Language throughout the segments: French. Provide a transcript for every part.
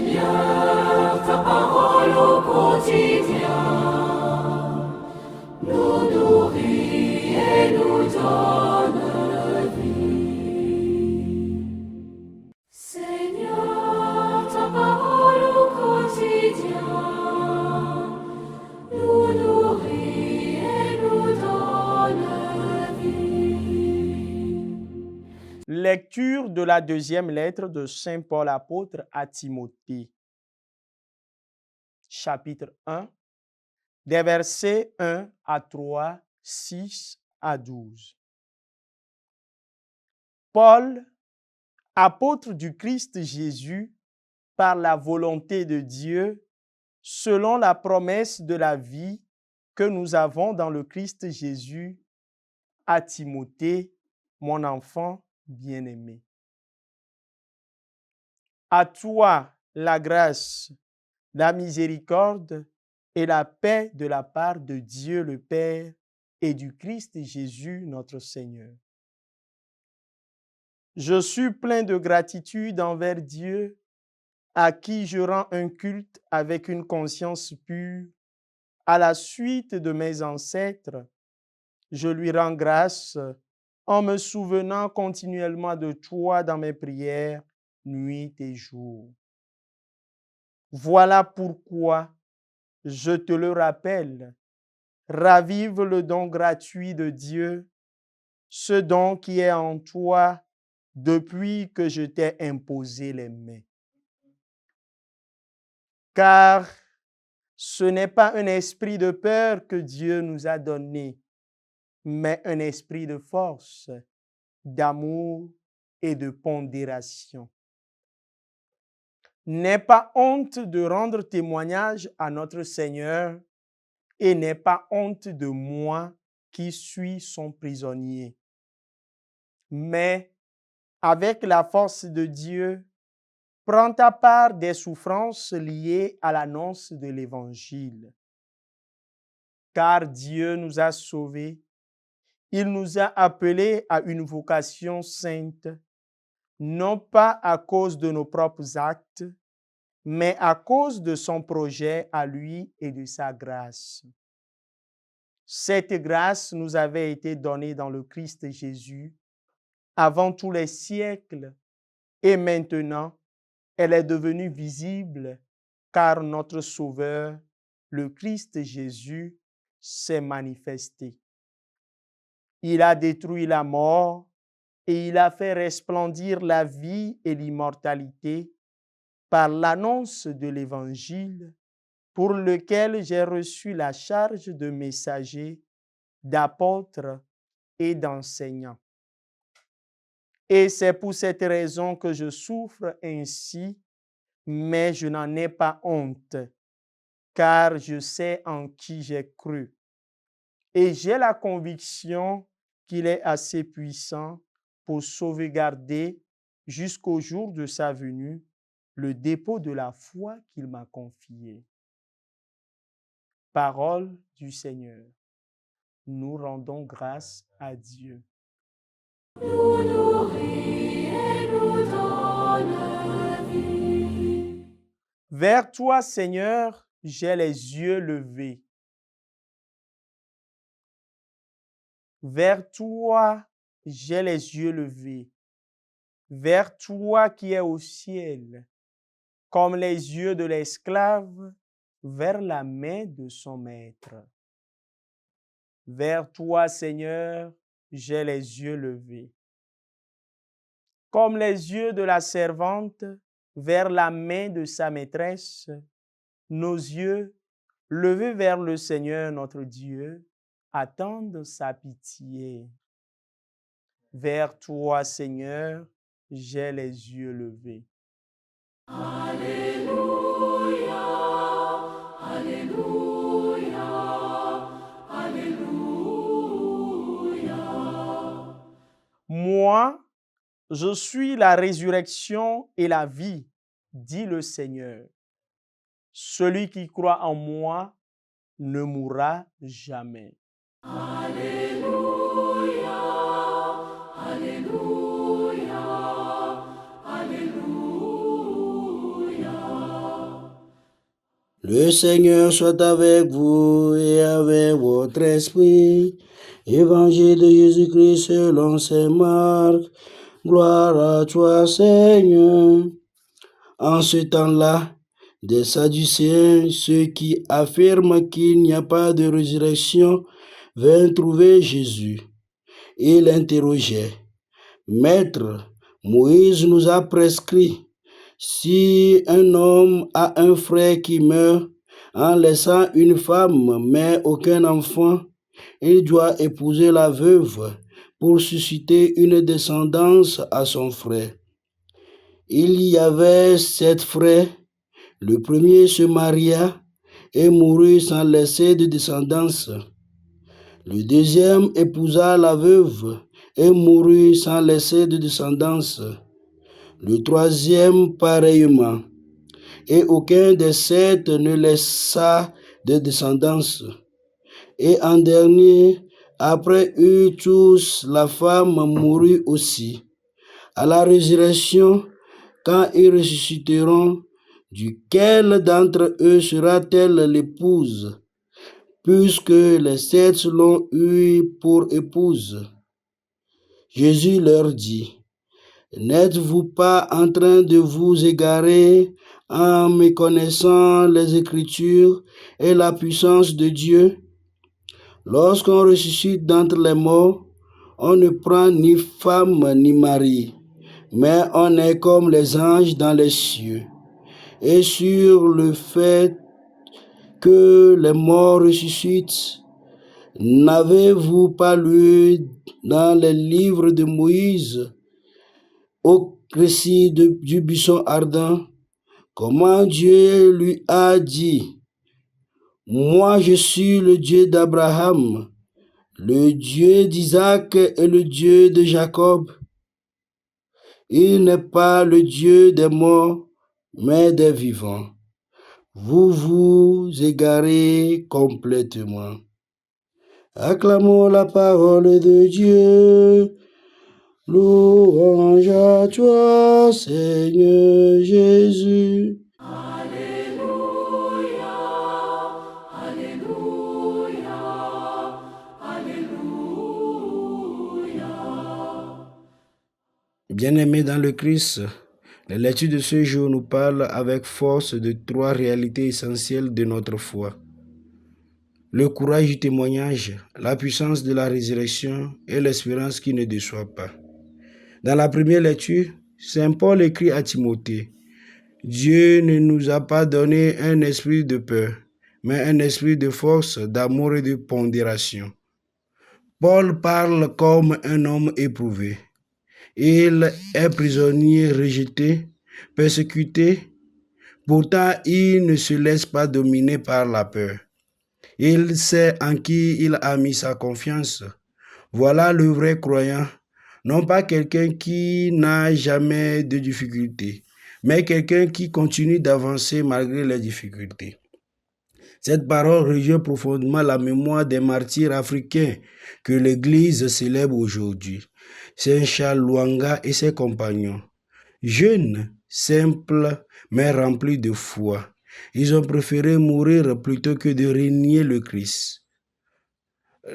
Seigneur, ta parole au quotidien nous nourrit et nous donne vie. Seigneur, ta parole au quotidien nous nourrit et nous donne vie. Lecture de la deuxième lettre de Saint Paul apôtre à Timothée. Chapitre 1, des versets 1 à 3, 6 à 12. Paul, apôtre du Christ Jésus, par la volonté de Dieu, selon la promesse de la vie que nous avons dans le Christ Jésus, à Timothée, mon enfant bien-aimé. À toi la grâce, la miséricorde et la paix de la part de Dieu le Père et du Christ Jésus notre Seigneur. Je suis plein de gratitude envers Dieu, à qui je rends un culte avec une conscience pure. À la suite de mes ancêtres, je lui rends grâce en me souvenant continuellement de toi dans mes prières, nuit et jour. Voilà pourquoi je te le rappelle, ravive le don gratuit de Dieu, ce don qui est en toi depuis que je t'ai imposé les mains. Car ce n'est pas un esprit de peur que Dieu nous a donné, mais un esprit de force, d'amour et de pondération. N'aie pas honte de rendre témoignage à notre Seigneur et n'aie pas honte de moi qui suis son prisonnier. Mais avec la force de Dieu, prends ta part des souffrances liées à l'annonce de l'Évangile. Car Dieu nous a sauvés, il nous a appelés à une vocation sainte, non pas à cause de nos propres actes, mais à cause de son projet à lui et de sa grâce. Cette grâce nous avait été donnée dans le Christ Jésus avant tous les siècles et maintenant elle est devenue visible car notre Sauveur, le Christ Jésus, s'est manifesté. Il a détruit la mort et il a fait resplendir la vie et l'immortalité par l'annonce de l'Évangile pour lequel j'ai reçu la charge de messager, d'apôtre et d'enseignant. Et c'est pour cette raison que je souffre ainsi, mais je n'en ai pas honte, car je sais en qui j'ai cru. Et j'ai la conviction qu'il est assez puissant pour sauvegarder jusqu'au jour de sa venue le dépôt de la foi qu'il m'a confié. Parole du Seigneur. Nous rendons grâce à Dieu. Nous nourrit et nous donne vie. Vers toi, Seigneur, j'ai les yeux levés. Vers toi, j'ai les yeux levés. Vers toi qui es au ciel, comme les yeux de l'esclave vers la main de son maître. Vers toi, Seigneur, j'ai les yeux levés. Comme les yeux de la servante vers la main de sa maîtresse, nos yeux, levés vers le Seigneur notre Dieu, attendent sa pitié. Vers toi, Seigneur, j'ai les yeux levés. Alléluia, Alléluia, Alléluia. Moi, je suis la résurrection et la vie, dit le Seigneur. Celui qui croit en moi ne mourra jamais. Alléluia, Alléluia, Alléluia. Le Seigneur soit avec vous et avec votre esprit. Évangile de Jésus-Christ selon saint Marc. Gloire à toi, Seigneur. En ce temps-là, des Sadducéens, ceux qui affirment qu'il n'y a pas de résurrection, vinrent trouver Jésus. Ils l'interrogeaient. Maître, Moïse nous a prescrit, si un homme a un frère qui meurt en laissant une femme mais aucun enfant, il doit épouser la veuve pour susciter une descendance à son frère. Il y avait 7 frères. Le premier se maria et mourut sans laisser de descendance. Le deuxième épousa la veuve et mourut sans laisser de descendance. Le troisième pareillement. Et aucun des 7 ne laissa de descendance. Et en dernier, après eux tous, la femme mourut aussi. À la résurrection, quand ils ressusciteront, duquel d'entre eux sera-t-elle l'épouse, puisque les 7 l'ont eu pour épouse? Jésus leur dit, n'êtes-vous pas en train de vous égarer en méconnaissant les Écritures et la puissance de Dieu? Lorsqu'on ressuscite d'entre les morts, on ne prend ni femme ni mari, mais on est comme les anges dans les cieux. Et sur le fait que les morts ressuscitent, n'avez-vous pas lu dans les livres de Moïse, au récit du buisson ardent, comment Dieu lui a dit, moi je suis le Dieu d'Abraham, le Dieu d'Isaac et le Dieu de Jacob. Il n'est pas le Dieu des morts, mais des vivants. Vous vous égarez complètement. Acclamons la parole de Dieu. Louange à toi, Seigneur Jésus. Alléluia, Alléluia, Alléluia. Bien-aimés dans le Christ, la lecture de ce jour nous parle avec force de 3 réalités essentielles de notre foi. Le courage du témoignage, la puissance de la résurrection et l'espérance qui ne déçoit pas. Dans la première lecture, saint Paul écrit à Timothée, « Dieu ne nous a pas donné un esprit de peur, mais un esprit de force, d'amour et de pondération. » Paul parle comme un homme éprouvé. Il est prisonnier rejeté, persécuté. Pourtant, il ne se laisse pas dominer par la peur. Il sait en qui il a mis sa confiance. Voilà le vrai croyant, non pas quelqu'un qui n'a jamais de difficultés, mais quelqu'un qui continue d'avancer malgré les difficultés. Cette parole rejoint profondément la mémoire des martyrs africains que l'Église célèbre aujourd'hui. Saint Charles Lwanga et ses compagnons. Jeunes, simples, mais remplis de foi. Ils ont préféré mourir plutôt que de renier le Christ.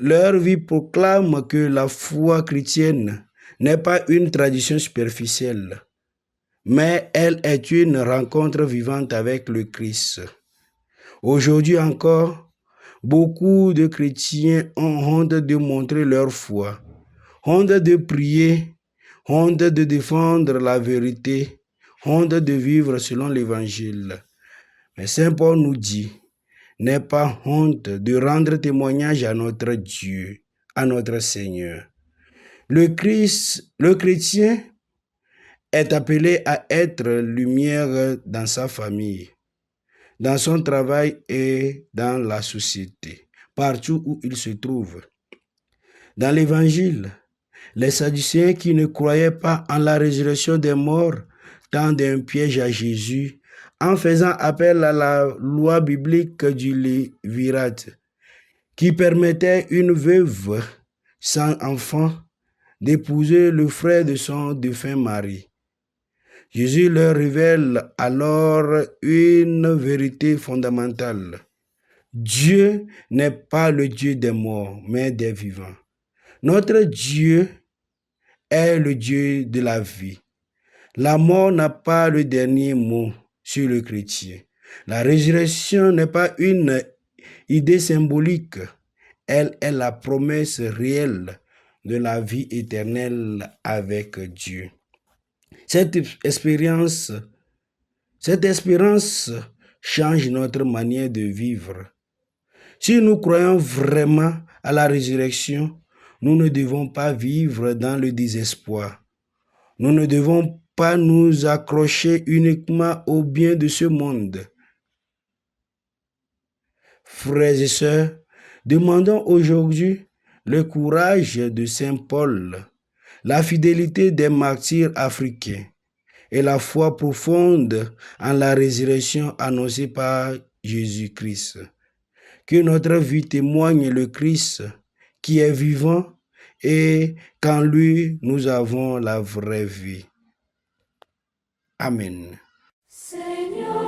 Leur vie proclame que la foi chrétienne n'est pas une tradition superficielle, mais elle est une rencontre vivante avec le Christ. Aujourd'hui encore, beaucoup de chrétiens ont honte de montrer leur foi, honte de prier, honte de défendre la vérité, honte de vivre selon l'Évangile. Mais Saint Paul nous dit, n'aie pas honte de rendre témoignage à notre Dieu, à notre Seigneur. Le chrétien est appelé à être lumière dans sa famille, dans son travail et dans la société, partout où il se trouve. Dans l'Évangile, les Sadducéens qui ne croyaient pas en la résurrection des morts tendent un piège à Jésus en faisant appel à la loi biblique du lévirate qui permettait une veuve sans enfant d'épouser le frère de son défunt mari. Jésus leur révèle alors une vérité fondamentale. Dieu n'est pas le Dieu des morts, mais des vivants. Notre Dieu est le Dieu de la vie. La mort n'a pas le dernier mot sur le chrétien. La résurrection n'est pas une idée symbolique. Elle est la promesse réelle de la vie éternelle avec Dieu. Cette espérance change notre manière de vivre. Si nous croyons vraiment à la résurrection, nous ne devons pas vivre dans le désespoir. Nous ne devons pas nous accrocher uniquement au bien de ce monde. Frères et sœurs, demandons aujourd'hui le courage de Saint Paul, la fidélité des martyrs africains et la foi profonde en la résurrection annoncée par Jésus-Christ. Que notre vie témoigne le Christ qui est vivant et qu'en lui nous avons la vraie vie. Amen. Seigneur.